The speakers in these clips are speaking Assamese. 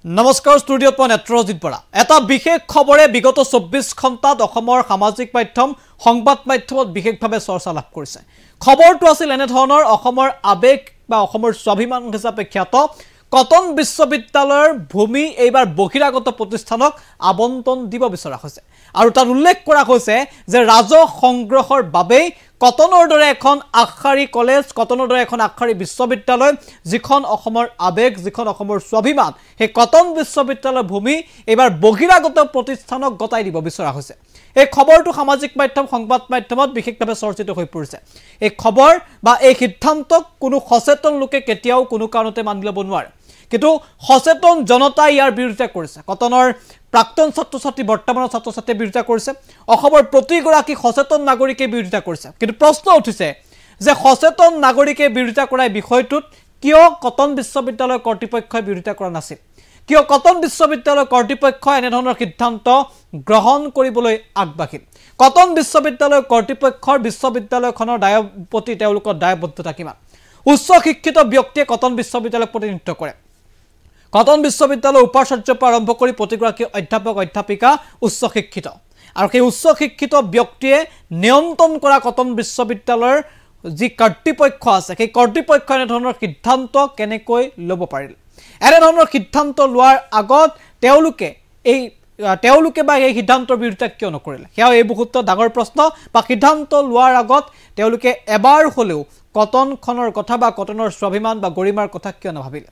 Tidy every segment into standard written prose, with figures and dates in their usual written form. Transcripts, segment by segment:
নমস্কাৰ ষ্টুডিঅ'ত মই নেত্ৰজিৎ বৰা এটা বিশেষ খবৰে বিগত 24 ঘণ্টাত অসমৰ সামাজিক মাধ্যম সংবাদ মাধ্যমত বিশেষভাৱে চৰ্চা লাভ কৰিছে খবৰটো আছিল এনে ধৰণৰ অসমৰ আবেগ বা অসমৰ স্বাভিমান হিচাপে খ্যাত কটন বিশ্ববিদ্যালয়ৰ ভূমি এইবাৰ বহিৰাগত প্ৰতিষ্ঠানক আবণ্টন দিব বিচৰা হৈছে আৰু তাত উল্লেখ কৰা হৈছে যে ৰাজহ সংগ্ৰহৰ বাবে কটনৰ দৰে এখন আখাৰী কলেজ কটনৰ দৰে এখন আখাৰী বিশ্ববিদ্যালয় যিখন অসমৰ আবেগ যিখন অসমৰ স্বাভিমান হে কটন বিশ্ববিদ্যালয়ৰ ভূমি এইবাৰ বহিৰাগত প্ৰতিষ্ঠানক গতাই দিব বিচৰা হৈছে এই খবৰটো সামাজিক মাধ্যম সংবাদ মাধ্যমত বিশেষভাৱে চৰ্চিত হৈ পৰিছে এই খবৰ বা এই সিদ্ধান্তক কোনো সচেতন লোকে কেতিয়াও কোনো কাৰণতে মানি ল'ব নোৱাৰে কিন্তু সচেতন জনতা ইয়াৰ বিৰোধিতা কৰিছে কটনৰ প্ৰাক্তন ছাত্ৰ-ছাত্ৰী বৰ্তমানৰ ছাত্ৰ-ছাত্ৰীৰ বিৰোধিতা কৰিছে অসমৰ প্ৰতিগৰাকী সচেতন নাগৰিকে বিৰোধিতা কৰিছে কিন্তু প্ৰশ্ন উঠিছে যে সচেতন নাগৰিকে বিৰোধিতা কৰা বিষয়টোত কিয় কটন বিশ্ববিদ্যালয় কৰ্তৃপক্ষই বিৰোধিতা কৰা নাছিল কিয় কটন বিশ্ববিদ্যালয় কৰ্তৃপক্ষই এনে ধৰণৰ সিদ্ধান্ত গ্ৰহণ কৰিবলৈ আগবাঢ়িল কটন বিশ্ববিদ্যালয় কৰ্তৃপক্ষৰ বিশ্ববিদ্যালয়খনৰ দায়বদ্ধতা তেওঁলোকৰ দায়বদ্ধতা কিমান উচ্চ শিক্ষিত ব্যক্তিয়ে কটন বিশ্ববিদ্যালয়ক প্ৰতিনিধিত্ব কৰে কটন বিশ্ববিদ্যালয়ৰ উপাচাৰ্যৰ পৰা আৰম্ভ কৰি প্ৰতিগৰাকী অধ্যাপক অধ্যাপিকা উচ্চ শিক্ষিত আৰু সেই উচ্চ শিক্ষিত ব্যক্তিয়ে নিয়ন্ত্ৰণ কৰা কটন বিশ্ববিদ্যালয়ৰ যি কৰ্তৃপক্ষ আছে সেই কৰ্তৃপক্ষই এনে ধৰণৰ সিদ্ধান্ত কেনেকৈ ল'ব পাৰিল এনে ধৰণৰ সিদ্ধান্ত লোৱাৰ আগত তেওঁলোকে বা এই সিদ্ধান্তৰ বিৰুদ্ধে কিয় নকৰিলে সেয়া এই বহুত ডাঙৰ প্ৰশ্ন বা সিদ্ধান্ত লোৱাৰ আগত তেওঁলোকে এবাৰ হলেও কটনখনৰ কথা বা কটনৰ স্বাভিমান বা গৰিমাৰ কথা কিয় নাভাবিলে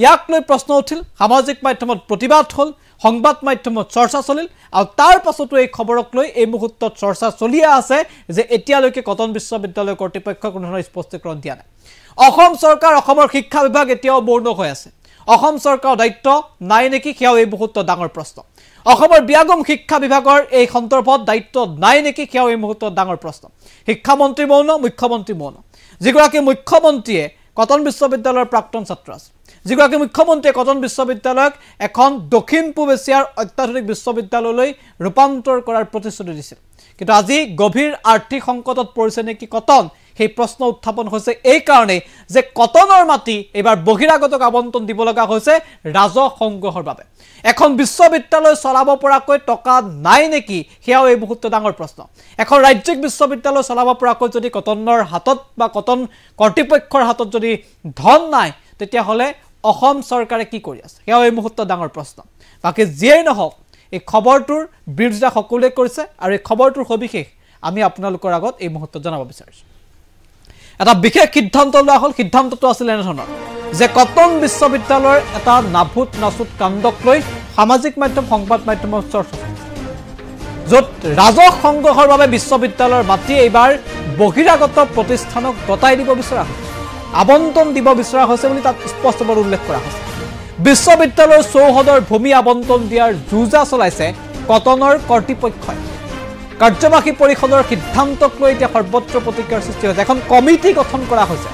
ইয়াক লৈ প্ৰশ্ন উঠিল সামাজিক মাধ্যমত প্ৰতিবাদ হল সংবাদ মাধ্যমত চৰ্চা চলিল আৰু তাৰ পাছতো এই খবৰক লৈ এই মুহূৰ্তত চৰ্চা চলিয়া আছে যে এতিয়ালৈকে কটন বিশ্ববিদ্যালয় কৰ্তৃপক্ষই কোনো ধৰণৰ স্পষ্টীকৰণ দিয়া নাই অসম চৰকাৰ অসমৰ শিক্ষা বিভাগ এতিয়াও মৌন হৈ আছে অসম চৰকাৰৰ দায়িত্ব নাই নেকি সেয়াও এই মুহূৰ্তত ডাঙৰ প্ৰশ্ন অসমৰ বিয়াগম শিক্ষা বিভাগৰ এই সন্দৰ্ভত দায়িত্ব নাই নেকি সেয়াও এই মুহূৰ্তত ডাঙৰ প্ৰশ্ন শিক্ষামন্ত্ৰী মৌন মুখ্যমন্ত্ৰী মৌন যিগৰাকী মুখ্যমন্ত্ৰীয়ে কটন বিশ্ববিদ্যালয়ৰ প্ৰাক্তন ছাত্ৰ আছে যিগৰাকী মুখ্যমন্ত্ৰীয়ে কটন বিশ্ববিদ্যালয়ক এখন দক্ষিণ পূব এছিয়াৰ অত্যাধুনিক বিশ্ববিদ্যালয়লৈ ৰূপান্তৰ কৰাৰ প্ৰতিশ্ৰুতি দিছিল কিন্তু আজি গভীৰ আৰ্থিক সংকটত পৰিছে নেকি কটন সেই প্ৰশ্ন উত্থাপন হৈছে এই কাৰণে যে কটনৰ মাটি এবাৰ বহিৰাগতক আবণ্টন দিব লগা হৈছে ৰাজহ সংগ্ৰহৰ বাবে এখন বিশ্ববিদ্যালয় চলাব পৰাকৈ টকা নাই নেকি সেয়াও এই মুহূৰ্তত ডাঙৰ প্ৰশ্ন এখন ৰাজ্যিক বিশ্ববিদ্যালয় চলাব পৰাকৈ যদি কটনৰ হাতত বা কটন কৰ্তৃপক্ষৰ হাতত যদি ধন নাই তেতিয়া হলে অসম চৰকাৰে কি কৰি আছে সেয়াও এই মুহূৰ্তত ডাঙৰ প্ৰশ্ন বাকি যিয়েই নহওক এই খবৰটোৰ বিৰোধিতা সকলোৱে কৰিছে আৰু এই খবৰটোৰ সবিশেষ আমি আপোনালোকৰ আগত এই মুহূৰ্তত জনাব বিচাৰিছো এটা বিশেষ সিদ্ধান্ত লোৱা হল সিদ্ধান্তটো আছিল এনে ধৰণৰ যে কটন বিশ্ববিদ্যালয়ৰ এটা নাভূত নাচুত কাণ্ডক লৈ সামাজিক মাধ্যম সংবাদ মাধ্যমৰ চৰ্চা য'ত ৰাজহ সংগ্ৰহৰ বাবে বিশ্ববিদ্যালয়ৰ মাটি এইবাৰ বহিৰাগত প্ৰতিষ্ঠানক গতাই দিব বিচৰা হৈছে আবণ্টন দিব বিচৰা হৈছে বুলি তাত স্পষ্টভাৱে উল্লেখ কৰা হৈছে বিশ্ববিদ্যালয়ৰ চৌহদৰ ভূমি আবণ্টন দিয়াৰ যুঁজা চলাইছে কটনৰ কৰ্তৃপক্ষই কাৰ্যবাহী পৰিষদৰ সিদ্ধান্তক লৈ এতিয়া সৰ্বত্ৰ প্ৰতিক্ৰিয়াৰ সৃষ্টি হৈছে এখন কমিটি গঠন কৰা হৈছে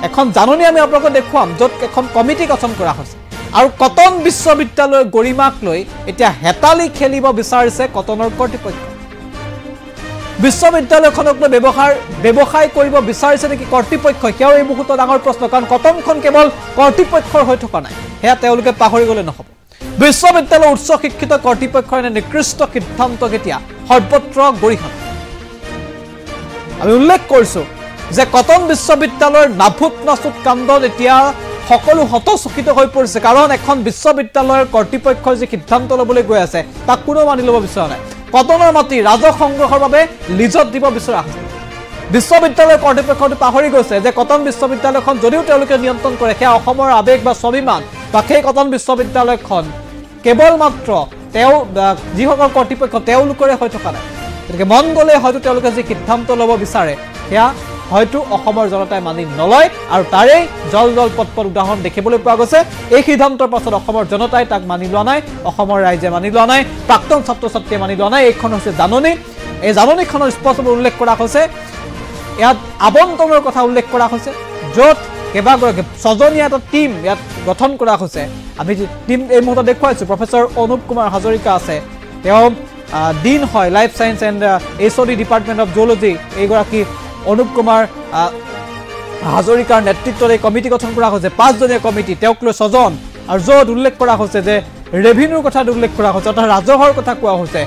এখন জাননী আমি আপোনালোকক দেখুৱাম য'ত এখন কমিটি গঠন কৰা হৈছে আৰু কটন বিশ্ববিদ্যালয়ৰ গৰিমাক লৈ এতিয়া হেতালি খেলিব বিচাৰিছে কটনৰ কৰ্তৃপক্ষ বিশ্ববিদ্যালয়খনক লৈ ব্যৱসায় কৰিব বিচাৰিছে নেকি কৰ্তৃপক্ষই সেয়াও এই মুহূৰ্তত ডাঙৰ প্ৰশ্ন কাৰণ কটনখন কেৱল কৰ্তৃপক্ষৰ হৈ থকা নাই সেয়া তেওঁলোকে পাহৰি গ'লে নহ'ব বিশ্ববিদ্যালয়ৰ উচ্চ শিক্ষিত কৰ্তৃপক্ষৰ এনে নিকৃষ্ট সিদ্ধান্ত কেতিয়া সৰ্বত্ৰ গৰিহণা আমি উল্লেখ কৰিছো যে কটন বিশ্ববিদ্যালয়ৰ নাভূত নাচুত কাণ্ডত এতিয়া সকলো হতচকিত হৈ পৰিছে কাৰণ এখন বিশ্ববিদ্যালয়ৰ কৰ্তৃপক্ষই যে সিদ্ধান্ত ল'বলৈ গৈ আছে তাক কোনো মানি ল'ব বিচৰা নাই কটনৰ মাটি ৰাজহ সংগ্ৰহৰ বাবে লিজত দিব বিচৰা হৈছে বিশ্ববিদ্যালয়ৰ কৰ্তৃপক্ষটো পাহৰি গৈছে যে কটন বিশ্ববিদ্যালয়খন যদিও তেওঁলোকে নিয়ন্ত্ৰণ কৰে সেয়া অসমৰ আবেগ বা স্বাভিমান বা সেই কটন বিশ্ববিদ্যালয়খন কেৱল মাত্ৰ যিসকল কৰ্তৃপক্ষ তেওঁলোকৰে হৈ থকা নাই গতিকে মন গ'লে হয়তো তেওঁলোকে যি সিদ্ধান্ত ল'ব বিচাৰে সেয়া হয়তো অসমৰ জনতাই মানি নলয় আৰু তাৰেই জল পটপট উদাহৰণ দেখিবলৈ পোৱা গৈছে এই সিদ্ধান্তৰ পাছত অসমৰ জনতাই তাক মানি লোৱা নাই অসমৰ ৰাইজে মানি লোৱা নাই প্ৰাক্তন ছাত্ৰ-ছাত্ৰীয়ে মানি লোৱা নাই এইখন হৈছে জাননী এই জাননীখনৰ স্পষ্টভাৱে উল্লেখ কৰা হৈছে ইয়াত আবণ্টনৰ কথা উল্লেখ কৰা হৈছে য'ত কেইবাগৰাকী ছজনীয়া এটা টিম ইয়াত গঠন কৰা হৈছে আমি টিম এই মুহূৰ্তত দেখুৱাইছোঁ প্ৰফেচৰ অনুপ কুমাৰ হাজৰিকা আছে তেওঁ ডিন হয় life science and HOD department of zoology এইগৰাকী অনুপ কুমাৰ হাজৰিকাৰ নেতৃত্বত এই কমিটি গঠন কৰা হৈছে 5জনীয়া কমিটি তেওঁক লৈ 6জন আৰু য'ত উল্লেখ কৰা হৈছে যে ৰেভিনিউৰ কথা উল্লেখ কৰা হৈছে অৰ্থাৎ ৰাজহৰ কথা কোৱা হৈছে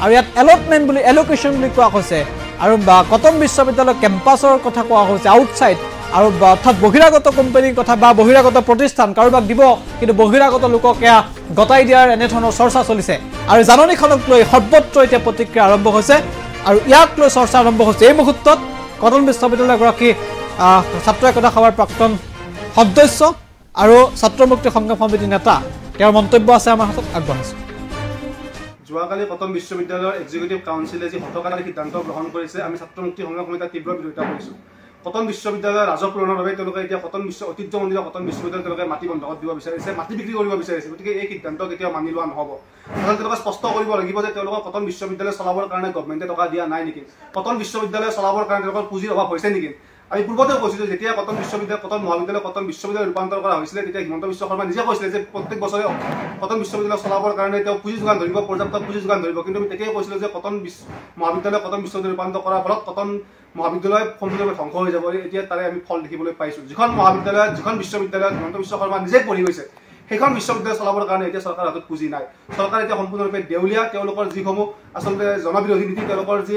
আৰু ইয়াত এলটমেণ্ট বুলি এলোকেশ্যন বুলি কোৱা হৈছে আৰু কটন বিশ্ববিদ্যালয় কেম্পাছৰ কথা কোৱা হৈছে আউটছাইড আৰু অৰ্থাৎ বহিৰাগত কোম্পানীৰ কথা বা বহিৰাগত প্ৰতিষ্ঠান কাৰোবাক দিব কিন্তু বহিৰাগত লোকক এয়া গতাই দিয়াৰ এনেধৰণৰ চৰ্চা চলিছে আৰু জাননীখনক লৈ সৰ্বত্ৰ এতিয়া প্ৰতিক্ৰিয়া আৰম্ভ হৈছে আৰু ইয়াক লৈ চৰ্চা আৰম্ভ হৈছে এই মুহূৰ্তত কটন বিশ্ববিদ্যালয়ৰ এগৰাকী ছাত্ৰ একতা সভাৰ প্ৰাক্তন সদস্য আৰু ছাত্ৰ মুক্তি সংগ্ৰাম সমিতিৰ নেতা তেওঁৰ মন্তব্য আছে আমাৰ হাতত আগবঢ়াইছোঁ যোৱাকালি কটন বিশ্ববিদ্যালয়ৰ এক্সিকিউটিভ কাউন্সিলে যি হঠকাৰী সিদ্ধান্ত গ্ৰহণ কৰিছে আমি ছাত্ৰ মুক্তি সংগ্ৰাম সমিতিৰ তীব্ৰ বিৰোধিতা কৰিছোঁ কটন বিশ্ববিদ্যালয়ৰ ৰাজহ পূৰণৰ বাবে তেওঁলোকে এতিয়া কটন ঐতিহ্যমণ্ডিত কটন বিশ্ববিদ্যালয় তেওঁলোকে মাটি বন্ধকত দিব বিচাৰিছে মাটি বিক্ৰী কৰিব বিচাৰিছে গতিকে এই সিদ্ধান্ত কেতিয়াও মানি লোৱা নহ'ব অৰ্থাৎ তেওঁলোকে স্পষ্ট কৰিব লাগিব যে তেওঁলোকৰ কটন বিশ্ববিদ্যালয় চলাবৰ কাৰণে গভৰ্ণমেণ্টে টকা দিয়া নাই নেকি কটন বিশ্ববিদ্যালয় চলাবৰ কাৰণে তেওঁলোকৰ পুঁজিৰ অভাৱ হৈছে নেকি আমি পূৰ্বতেও কৈছিলোঁ যেতিয়া কটন বিশ্ববিদ্যালয় কটন মহাবিদ্যালয় কটন বিশ্ববিদ্যালয় ৰূপান্তৰ কৰা হৈছিলে তেতিয়া হিমন্ত বিশ্ব শৰ্মা নিজে কৈছিলে যে প্ৰত্যেক বছৰে কটন বিশ্ববিদ্যালয় চলাবৰ কাৰণে তেওঁ পুঁজি যোগান ধৰিব পৰ্যাপ্ত পুঁজি যোগান ধৰিব কিন্তু আমি তেতিয়াই কৈছিলোঁ যে কটন মহাবিদ্যালয় কটন বিশ্ববিদ্যালয় ৰূপান্তৰ কৰাৰ ফলত কটন মহাবিদ্যালয় সম্পূৰ্ণৰূপে ধ্বংস হৈ যাব এতিয়া তাৰে আমি ফল দেখিবলৈ পাইছোঁ যিখন মহাবিদ্যালয়ত যিখন বিশ্ববিদ্যালয়ত হিমন্ত বিশ্ব শৰ্মা নিজে পঢ়ি গৈছে সেইখন বিশ্ববিদ্যালয় চলাবৰ কাৰণে এতিয়া চৰকাৰৰ হাতত পুঁজি নাই চৰকাৰ এতিয়া সম্পূৰ্ণৰূপে দেউলীয়া তেওঁলোকৰ যিসমূহ আচলতে জনবিৰোধী নীতি তেওঁলোকৰ যি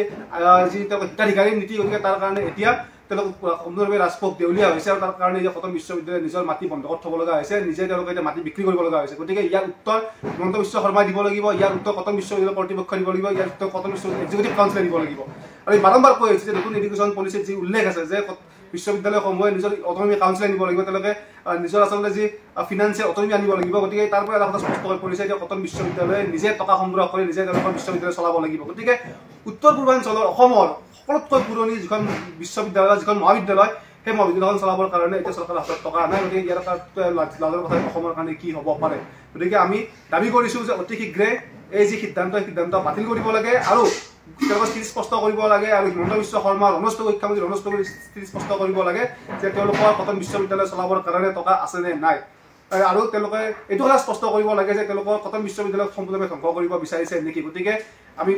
তেওঁলোকৰ হিতাধিকাৰী নীতি গতিকে তাৰ কাৰণে এতিয়া তেওঁলোক সম্পূৰ্ণৰূপে ৰাজপথ দেউলীয়া হৈছে আৰু তাৰ কাৰণে এতিয়া কটন বিশ্ববিদ্যালয়ে নিজৰ মাটি বন্ধকত থ'ব লগা হৈছে নিজে তেওঁলোকে এতিয়া মাটি বিক্ৰী কৰিব লগা হৈছে গতিকে ইয়াৰ উত্তৰ হিমন্ত বিশ্ব শৰ্মাই দিব লাগিব ইয়াৰ উত্তৰ কটন বিশ্ববিদ্যালয় কৰ্তৃপক্ষ দিব লাগিব ইয়াৰ উত্তৰ কটন বিশ্ববিদ্যালয় এক্সিকিউটিভ কাউন্সিলে দিব লাগিব আৰু এই বাৰম্বাৰ কৈ আহিছে যে নতুন এডুকেশ্যন পলিচিত যি উল্লেখ আছে যে বিশ্ববিদ্যালয়সমূহে নিজৰ অটনমি কাউন্সিলে নিব লাগিব তেওঁলোকে নিজৰ আচলতে যি ফিনান্সিয়েল অটনমি আনিব লাগিব গতিকে তাৰ পৰা এটা কথা স্পষ্ট হৈ পৰিছে যে কটন বিশ্ববিদ্যালয়ে নিজে টকা সংগ্ৰহ কৰি নিজে তেওঁলোকৰ বিশ্ববিদ্যালয় চলাব লাগিব গতিকে উত্তৰ পূৰ্বাঞ্চলৰ অসমৰ সকলোতকৈ পুৰণি যিখন বিশ্ববিদ্যালয় যিখন মহাবিদ্যালয় সেই মহাবিদ্যালয়খন চলাবৰ কাৰণে এতিয়া চৰকাৰৰ হাতত টকা নাই গতিকে ইয়াৰ লাজৰ কথা অসমৰ কাৰণে কি হ'ব পাৰে গতিকে আমি দাবী কৰিছোঁ যে অতি শীঘ্ৰে এই যি সিদ্ধান্ত বাতিল কৰিব লাগে আৰু তেওঁলোকে স্থিতি স্পষ্ট কৰিব লাগে আৰু হিমন্ত বিশ্ব শৰ্মা ৰমেশ গগৈ শিক্ষামন্ত্ৰী ৰমেশ গগৈ স্থিতি স্পষ্ট কৰিব লাগে যে তেওঁলোকৰ কটন বিশ্ববিদ্যালয় চলাবৰ কাৰণে টকা আছে নে নাই আৰু তেওঁলোকে এইটো কথা স্পষ্ট কৰিব লাগে যে তেওঁলোকৰ কটন বিশ্ববিদ্যালয়ক সম্পূৰ্ণৰূপে ধ্বংস কৰিব বিচাৰিছে নেকি গতিকে আমি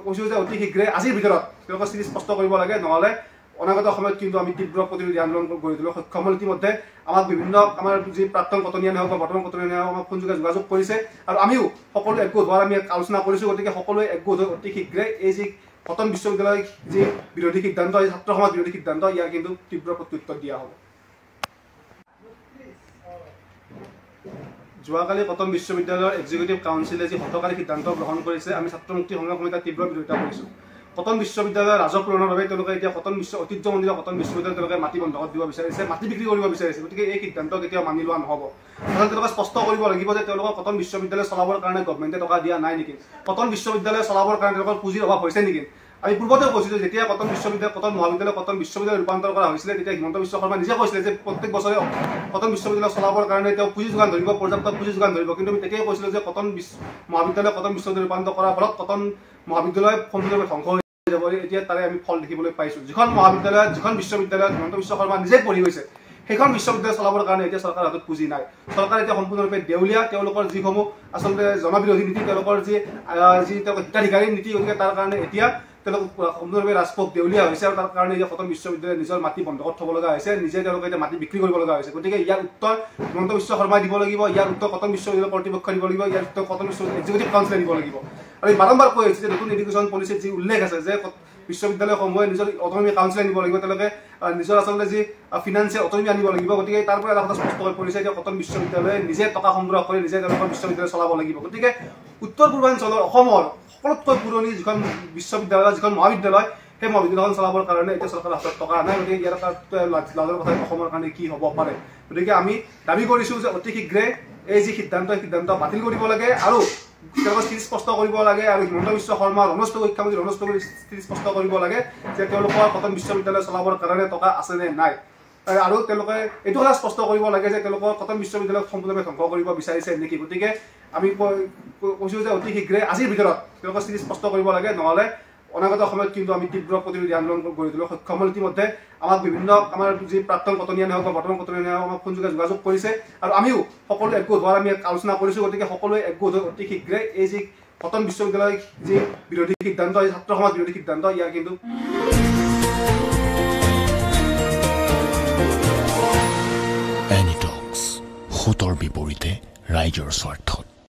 কৈছোঁ যে অতি শীঘ্ৰে আজিৰ ভিতৰত তেওঁলোকৰ স্থিতি স্পষ্ট কৰিব লাগে নহ'লে অনাগত সময়ত কিন্তু আমি তীব্ৰ প্ৰতিৰোধী আন্দোলন গঢ়ি তুলিবলৈ সক্ষম হ'ল ইতিমধ্যে আমাক বিভিন্ন আমাৰ যি প্ৰাক্তন কটনীয়ানে হওক বা বৰ্তমান কটনীয়ানে হওক আমাক ফোন যোগে যোগাযোগ কৰিছে আৰু আমিও সকলো একগোট হোৱাৰ আমি আলোচনা কৰিছোঁ গতিকে সকলোৱে একগোট হৈ অতি শীঘ্ৰে এই যি কটন বিশ্ববিদ্যালয়ৰ যি বিৰোধী সিদ্ধান্ত এই ছাত্ৰ সমাজ বিৰোধী সিদ্ধান্ত ইয়াৰ কিন্তু তীব্ৰ প্ৰত্যুত্তৰ দিয়া হ'ব যোৱাকালি কটন বিশ্ববিদ্যালয়ৰ এক্সিকিউটিভ কাউন্সিলে যি হঠকাৰী সিদ্ধান্ত গ্ৰহণ কৰিছে আমি ছাত্ৰ মুক্তি সংগ্ৰাম সমিতিৰ তীব্ৰ বিৰোধিতা কৰিছোঁ কটন বিশ্ববিদ্যালয়ৰ ৰাজহ পূৰণৰ বাবে তেওঁলোকে এতিয়া কটন ঐতিহ্যমণ্ডিত কটন বিশ্ববিদ্যালয় তেওঁলোকে মাটি বন্ধকত দিব বিচাৰিছে মাটি বিক্ৰী কৰিব বিচাৰিছে গতিকে এই সিদ্ধান্ত কেতিয়াও মানি লোৱা নহ'ব অৰ্থাৎ তেওঁলোকে স্পষ্ট কৰিব লাগিব যে তেওঁলোকৰ কটন বিশ্ববিদ্যালয় চলাবৰ কাৰণে গভৰ্ণমেণ্টে টকা দিয়া নাই নেকি কটন বিশ্ববিদ্যালয় চলাবৰ কাৰণে তেওঁলোকৰ পুঁজিৰ অভাৱ হৈছে নেকি আমি পূৰ্বতেও কৈছিলোঁ যেতিয়া কটন বিশ্ববিদ্যালয় কটন মহাবিদ্যালয় কটন বিশ্ববিদ্যালয় ৰূপান্তৰ কৰা হৈছিলে তেতিয়া হিমন্ত বিশ্ব শৰ্মা নিজে কৈছিলে যে প্ৰত্যেক বছৰে কটন বিশ্ববিদ্যালয় চলাবৰ কাৰণে তেওঁ পুঁজি যোগান ধৰিব পৰ্যাপ্ত পুঁজি যোগান ধৰিব কিন্তু আমি তেতিয়াই কৈছিলোঁ যে কটন মহাবিদ্যালয় কটন বিশ্ববিদ্যালয় ৰূপান্তৰ কৰাৰ ফলত কটন মহাবিদ্যালয় সম্পূৰ্ণৰূপে ধ্বংস হৈ যাব এতিয়া তাৰে আমি ফল দেখিবলৈ পাইছোঁ যিখন মহাবিদ্যালয়ত যিখন বিশ্ববিদ্যালয়ত হিমন্ত বিশ্ব শৰ্মা নিজে পঢ়ি গৈছে সেইখন বিশ্ববিদ্যালয় চলাবৰ কাৰণে এতিয়া চৰকাৰৰ হাতত পুঁজি নাই চৰকাৰ এতিয়া সম্পূৰ্ণৰূপে দেউলীয়া তেওঁলোকৰ যিসমূহ আচলতে জনবিৰোধী নীতি তেওঁলোকৰ যি তেওঁলোকৰ হিতাধিকাৰী নীতি গতিকে তাৰ কাৰণে এতিয়া তেওঁলোক সম্পূৰ্ণৰূপে ৰাজপথ দেউলীয়া হৈছে আৰু তাৰ কাৰণে এতিয়া কটন বিশ্ববিদ্যালয়ে নিজৰ মাটি বন্ধকত থ'ব লগা হৈছে নিজে তেওঁলোকে এতিয়া মাটি বিক্ৰী কৰিব লগা হৈছে গতিকে ইয়াৰ উত্তৰ হিমন্ত বিশ্ব শৰ্মাই দিব লাগিব ইয়াৰ উত্তৰ কটন বিশ্ববিদ্যালয় কৰ্তৃপক্ষ দিব লাগিব ইয়াৰ উত্তৰ কটন বিশ্ববিদ্যালয় এক্সিকিউটিভ কাউন্সিলে দিব লাগিব আৰু এই বাৰম্বাৰ কৈ আহিছে যে নতুন এডুকেশ্যন পলিচিত যি উল্লেখ আছে যে বিশ্ববিদ্যালয়সমূহে নিজৰ অটনমি কাউন্সিলে নিব লাগিব তেওঁলোকে নিজৰ আচলতে যি ফিনান্সিয়েল অটনমি আনিব লাগিব গতিকে তাৰ পৰা এটা কথা স্পষ্ট হৈ পৰিছে যে কটন বিশ্ববিদ্যালয়ে নিজে টকা সংগ্ৰহ কৰি নিজে তেওঁলোকৰ বিশ্ববিদ্যালয় চলাব লাগিব গতিকে উত্তৰ পূৰ্বাঞ্চলৰ অসমৰ সকলোতকৈ পুৰণি যিখন বিশ্ববিদ্যালয় যিখন মহাবিদ্যালয় সেই মহাবিদ্যালয়খন চলাবৰ কাৰণে এতিয়া চৰকাৰৰ হাতত টকা নাই গতিকে ইয়াৰ লাজৰ কথা অসমৰ কাৰণে কি হ'ব পাৰে গতিকে আমি দাবী কৰিছোঁ যে অতি শীঘ্ৰে এই যি সিদ্ধান্ত বাতিল কৰিব লাগে আৰু তেওঁলোকে স্থিতি স্পষ্ট কৰিব লাগে আৰু হিমন্ত বিশ্ব শৰ্মা ৰমেশ গগৈ শিক্ষামন্ত্ৰী ৰমেশ গগৈ স্থিতি স্পষ্ট কৰিব লাগে যে তেওঁলোকৰ কটন বিশ্ববিদ্যালয় চলাবৰ কাৰণে টকা আছে নে নাই আৰু তেওঁলোকে এইটো কথা স্পষ্ট কৰিব লাগে যে তেওঁলোকৰ কটন বিশ্ববিদ্যালয়ক সম্পূৰ্ণৰূপে ধ্বংস কৰিব বিচাৰিছে নেকি গতিকে আমি কৈছোঁ যে অতি শীঘ্ৰে আজিৰ ভিতৰত তেওঁলোকৰ স্থিতি স্পষ্ট কৰিব লাগে নহ'লে অনাগত সময়ত কিন্তু আমি তীব্ৰ প্ৰতিৰোধী আন্দোলন গঢ়ি তুলিবলৈ সক্ষম হ'ল ইতিমধ্যে আমাক বিভিন্ন আমাৰ যি প্ৰাক্তন কটনীয়ানে হওক বা বৰ্তমান কটনীয়ানে হওক আমাক ফোন যোগে যোগাযোগ কৰিছে আৰু আমিও সকলো একগোট হোৱাৰ আমি আলোচনা কৰিছোঁ গতিকে সকলোৱে একগোট হৈ অতি শীঘ্ৰে এই যি কটন বিশ্ববিদ্যালয়ৰ যি বিৰোধী সিদ্ধান্ত এই ছাত্ৰ সমাজ বিৰোধী সিদ্ধান্ত ইয়াৰ কিন্তু Anytalks, বহুতৰ বিপৰীতে ৰাইজৰ স্বাৰ্থ।